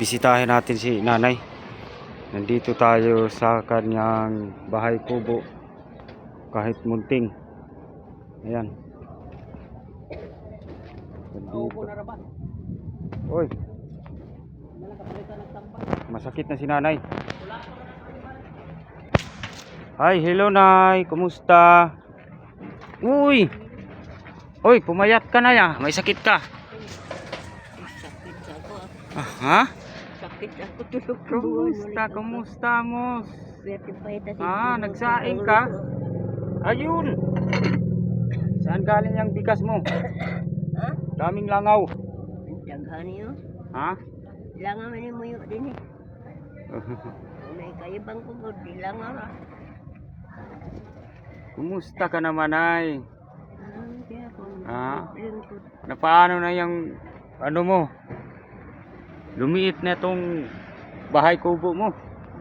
bisitahin natin si nanay. Nandito tayo sa kanyang bahay kubo kahit munting. Ayan. Nandito. Oy. Masakit na si nanay. Hi, hello nay. Kumusta? Uy. Oy, pumayat ka na ya. May sakit ka. Sakit ako. Ha? Sakit ako tulog. Kumusta mo? Ah, Nagsaing ka? Ayun. Saan galing yung bigas mo? Ha? Daming langaw. Daghan niyo. Ha? Langaw ni mo yun din eh. May kayabang ko di langaw ra. Kumusta ka naman ay? Kaya ako. Ha? Na paano na yung ano mo? Lumiit na tong bahay kubo mo.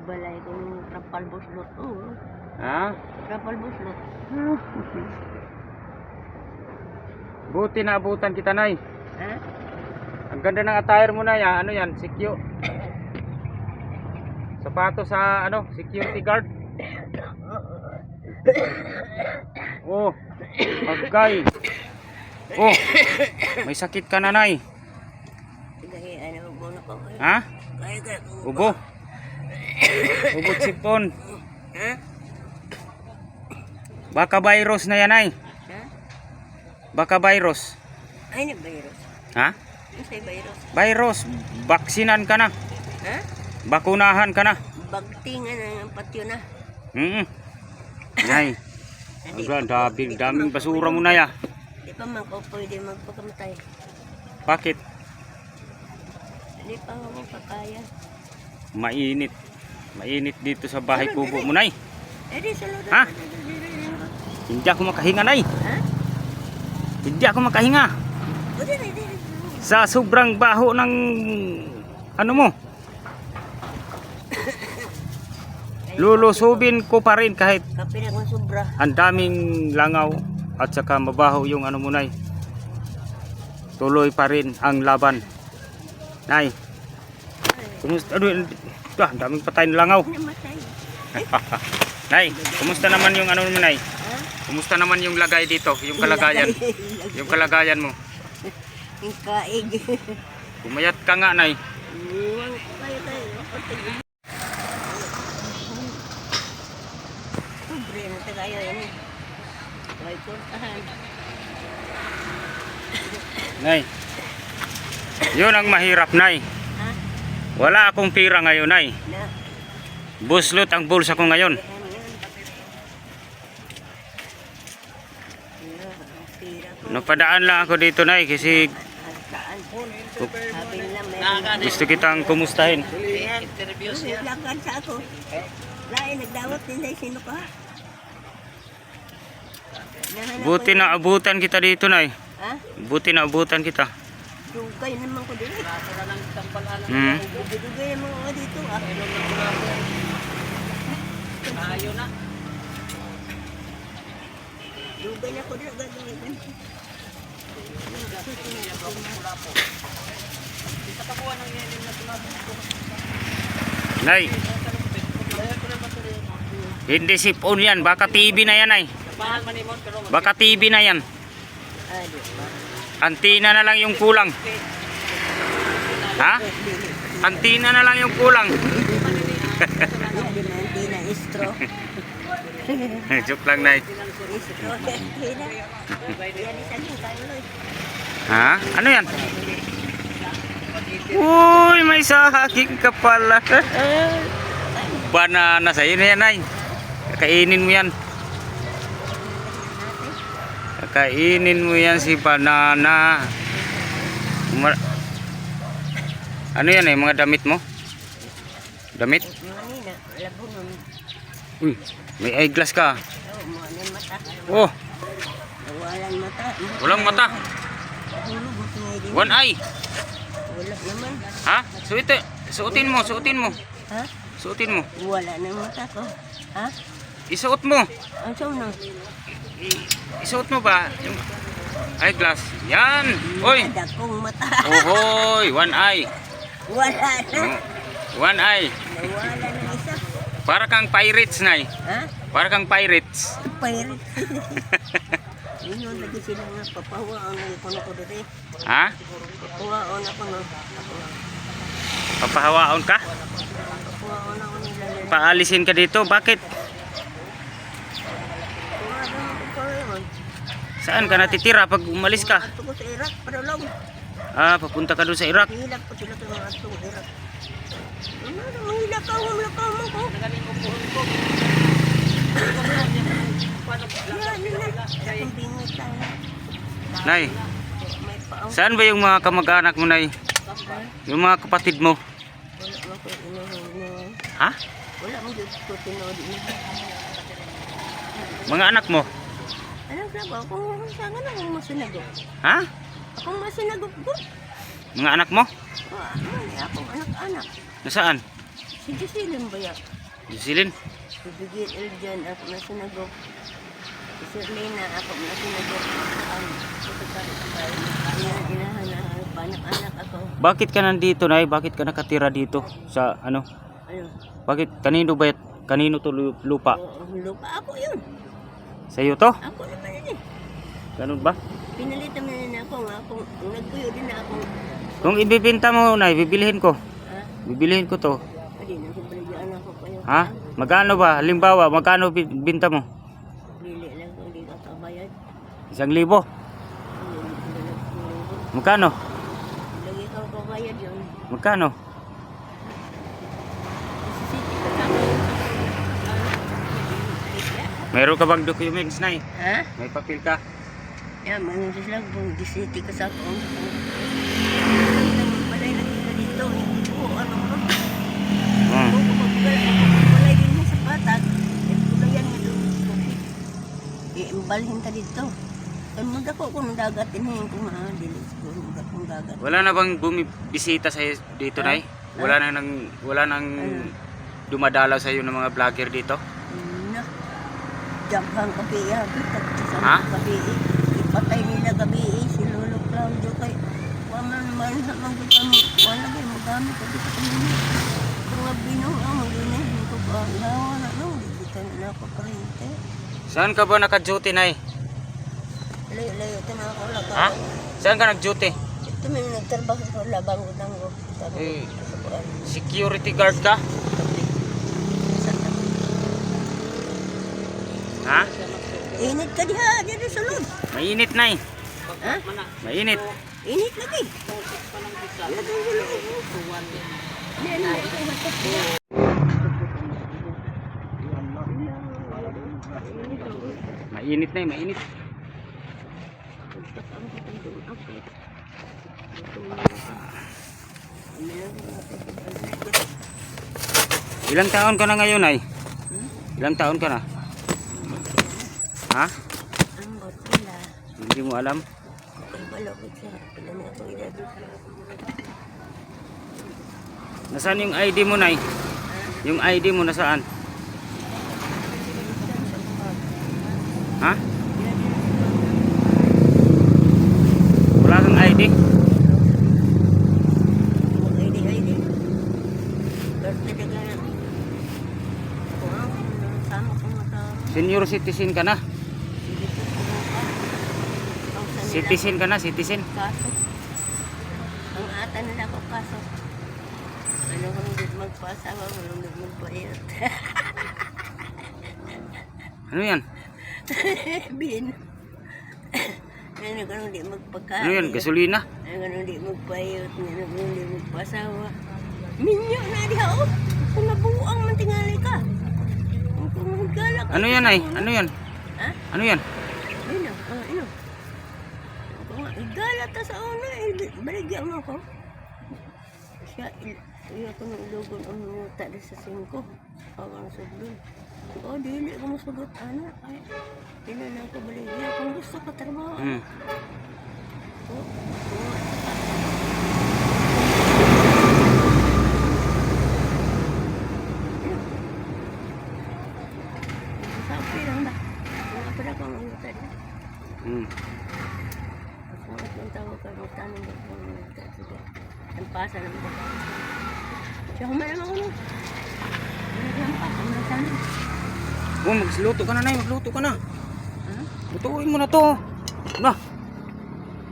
Balay kong trapal buslot. Oh. Ha? Trapal buslot. Buti na abutan kita nay. Ha? Ang ganda ng attire mo na yan. Ano yan? Secure. Sapato sa ano? Security guard. Oh. Agay. Oh. May sakit ka na nay. Sige, ano mo na ko. Ha? Kaya Ubo. Ubo sipon. Ha? Baka virus na yan ay. Ha? Baka virus. Ay, na virus. Ha? Ano sa'yo virus? Virus. Baksinan ka na. Ha? Bakunahan ka na. Bagtingan ang patyo na. Nay. Daming basura mo na ya. Di pa man ko pwede magpakamatay. Bakit? Di pa ako kakaya. Mainit. Mainit dito sa bahay kubo mo nay. Eh di salud. Ha? Hindi ako makahinga nay. Ha? Hindi ako makahinga. O di. Sa sobrang baho ng ano mo. Lulusubin ko pa rin kahit Kape na kong sobra. ang daming langaw at saka mabaho yung ano mo nay. Tuloy pa rin ang laban. Nay. Kumusta? Ang daming patay na langaw. Namatay. Nay, kumusta naman yung ano mo nay? Ha? Kumusta naman yung lagay dito? Yung kalagayan. Yung kalagayan mo. Yung kaig. Pumayat ka nga nay. Iwan ko kayo. Pobre na tayo yan eh. May kurtahan. Nay. Yun ang mahirap nay. Ha? Wala akong pira ngayon nay. Na. Buslot ang bulsa ko ngayon. Yan. Pira ko. Napadaan lang ako dito nay kasi Hastaan po. Sabi nila meron. gusto kitang kumustahin. Interview siya. Lakad sa ako. Lain, nagdawat din tayo sino ka. Nahanap Buti ko na abutan kita dito nay. Ha? Buti na abutan kita. Dugay naman ko din. Hmm. Dugay naman ko dito. Ayaw na. Dugay na ko din. Gagawin. Nay. Hindi sipon yan. Baka TV na yan ay. Baka TV na yan. Antina na lang yung kulang. Ha? Antina na lang yung kulang. Hindi na istro. Joke lang nay. Istro. Antina. Yan isang tayo. Ha? Ano yan? Uy, may saging ka pala. Banana sa'yo na yan ay. Kakainin mo yan. Kakainin mo yan si banana. Ano yan eh, mga damit mo? Damit? Manina, labungan. Uy, may eyeglass ka. Mga mata. Oh, Walang mata. walang mata. One eye. Wala naman. Ha? Suotin mo, suotin mo. Ha? Suotin mo. Wala nang mata ko. Ha? Isuot mo. Ang saan na? Isuot mo ba yung eyeglass? Yan. Oy. Ada kong mata. Ohoy, one eye. Wala na. One eye. Nawala na isa. Para kang pirates, Nay. Ha? Para kang pirates. Pirate. Yun lagi sila nga papahuaan ng ikono ko dito. Ha? Papahuaan ako no. Papahawaon ka? Papahuaan ako nila. Paalisin ka dito. Bakit? Papahuaan ako pa yun. Saan ka natitira pag umalis ka? Ato ko sa Iraq, para lang. Ah, papunta ka doon sa Iraq. Hilak ko sila kay mga ato ko sa Iraq. Ano na, manghilak ka mo ko. Nagaling ko puhon ko. Yan, akong bingit lang. Nay, May paaw. saan ba yung mga kamag-anak mo, Nay? Yung mga kapatid mo? Wala mo ko inuhon. Ha? Wala mo dito ko tinood. Mga anak mo? Ano ba ba? Kung saan na akong masinagop. Ha? Akong masinagop ko. Mga anak mo? Akong anak-anak. Nasaan? Si Jocelyn ba yan? Jocelyn? Si Bigil Eljan, ako masinagop. Si Sirlena, ako masinagop. Inahan panak-anak ako. Bakit ka nandito, Nay? Bakit ka nakatira dito sa ano? Ano? Bakit? Kanino to lupa? Lupa ako yun. Sa iyo to? Ako naman yun eh. Ganun ba? Pinalitan mo na ako nga. Kung nagpuyo din na ako. Kung ibibenta mo, Nay, bibilihin ko. Ha? Bibilihin ko to. Pwede na kung baligyan ako kayo. Ha? Magkano ba? Halimbawa, magkano binta mo? Bili lang kung di ka kabayad. 1,000? Lagi Magkano? kang kabayad yun. Magkano? Meron ka bang documents, Nay? Ha? May papel ka? Yan, mangyayos lang kung disiti ka sa akong. Balay lagi ka dito. Hindi ko ano ko. Hmm. Kung balay din mo sa patag, gulayan mo doon. Iimbalhin ka dito. Kaya magdako ko ng dagat, inahin ko nga. Dili siguro magdako ng dagat. Wala na bang bumibisita sa dito, Nay? Wala nang dumadalaw sa iyo ng mga vlogger dito? Na, jaghang gabi yabi. Ha? Gabi. Ipatay nila gabi. Si Lolo Claudio kay waman man sa mga kami. Wala ba yung magamit ko dito kami. Kung binuha mo din eh. Hindi ko pa nawa na no. Hindi ka na ako karinte. Saan ka ba naka-duty, Nay? Layo-layo. Ito na ako laban. Ha? Saan ka nag-duty? Ito may nagtrabaho sa labang ko. Eh, security guard ka? Ha? Init ka diha. Diyan sa loob. Mainit, Nay. Ha? Mainit. Init lagi. Yan ang loob. Yan ang Mainit, Nay. Mainit. Ilang taon ka na ngayon, Nay? Ilang taon ka na? Ha? Ang botila. Hindi mo alam? Ay, balokit siya. Pila na ako edad. Nasaan yung ID mo, Nay? Yung ID mo nasaan? Ha? Wala kang ID? ID. Birthday na gana. Wow, sama ko mata. Senior citizen ka na? Citizen ka na, citizen? Kaso. Ang ata nila ko kaso. Ano kung hindi magpasawa, walang magpayat. Ano yan? Bin. Ano kung hindi magpakain. Ano yan? Gasolina? Ano kung hindi magpayat. Ano kung hindi magpasawa. Minyo na diha o. Kung nabuang man tingali ka. Kung maggalak. Ano yan, Nay? Ano yan? Ha? Ano yan? Ano? Ano? Kung igala ta sa una, baligyan mo ako. Siya, iya ko nang lugon ang muta sa 5. Awang sublon. O, dili ko masugot, anak. Ay, na ako baligyan. Kung gusto ka trabaho. Sabi lang ba? Kung ako na kang muta din. Kung ako ang tawag ka, magtanong ba kung muta. Sige. Ang pasa ng ba? Siya humalang ako na. Naglampas, ang nasana. Oh, magluto ka na, Nay. Magluto ka na. Ha? Lutuin mo na to. Na.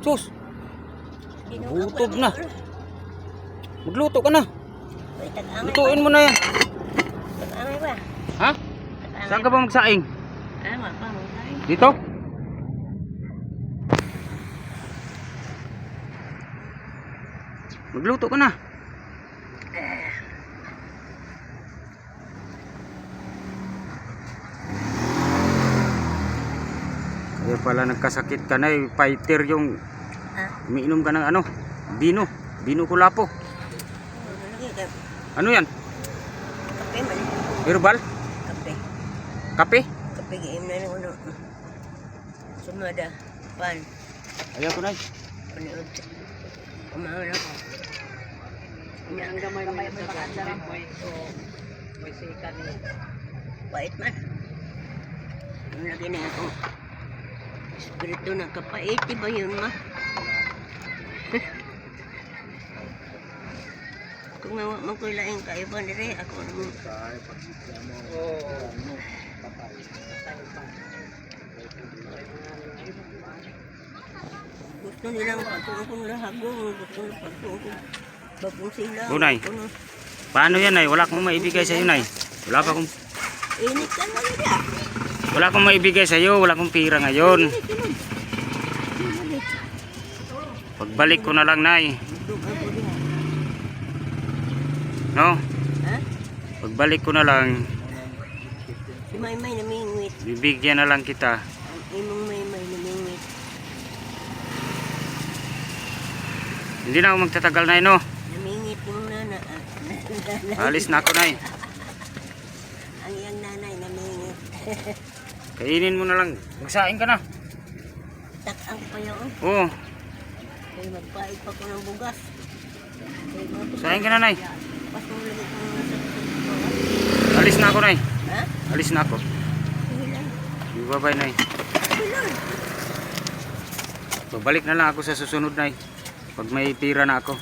Sus. Gutom na. Magluto ka na. Uy, tag-angay Lutuin mo na yan. Tag-angay ba? Ha? Tag-angay. Saan ka ba magsaing? Tama pa, mga Dito? Magluto ka na. Kaya pala nagkasakit ka na eh. Fighter yung Ha? umiinom ka ng ano? Bino. Bino kulapo. Ano yan? Kape man. Herbal? Kape. Kape? Kape game na ng uno. Sumada. Pan. Ayaw ko na. Panood. Kumaon ako. Ang gamay may makakasarap mo ito. May sikat niya. Bait man. Ang lagi na ako. Espiritu na kapait. Diba yun ma? Kung nga mo ko ilaing kaiba nire ako naman. Gusto nilang patungkong lahagong. Gusto nilang patungkong bagong sila. Bunay. Paano yan, Nay? Wala akong maibigay sa iyo, Nay. Wala pa akong Init ka na nila. wala akong maibigay sa iyo. Wala akong pira ngayon. Pagbalik ko na lang, Nay. No? Ha? Pagbalik ko na lang, Si Maymay namingwit. bibigyan na lang kita. Ang imong Maymay namingwit. Hindi na ako magtatagal, Nay, no? Namingit yung nana. Alis na ako, Nay. Ang iyang nanay namingit. Kainin mo na lang. Magsaing ka na. Tak-ang pa yun. Oo. Kaya magpaig pa ko ng bugas. Saing ka na, Nay. Pas mo lagi kong nasa. Alis na ako, Nay. Ha? Alis na ako. Sige lang. Bye-bye, Nay. Sige lang. So, balik na lang ako sa susunod, Nay. Pag may pira na ako.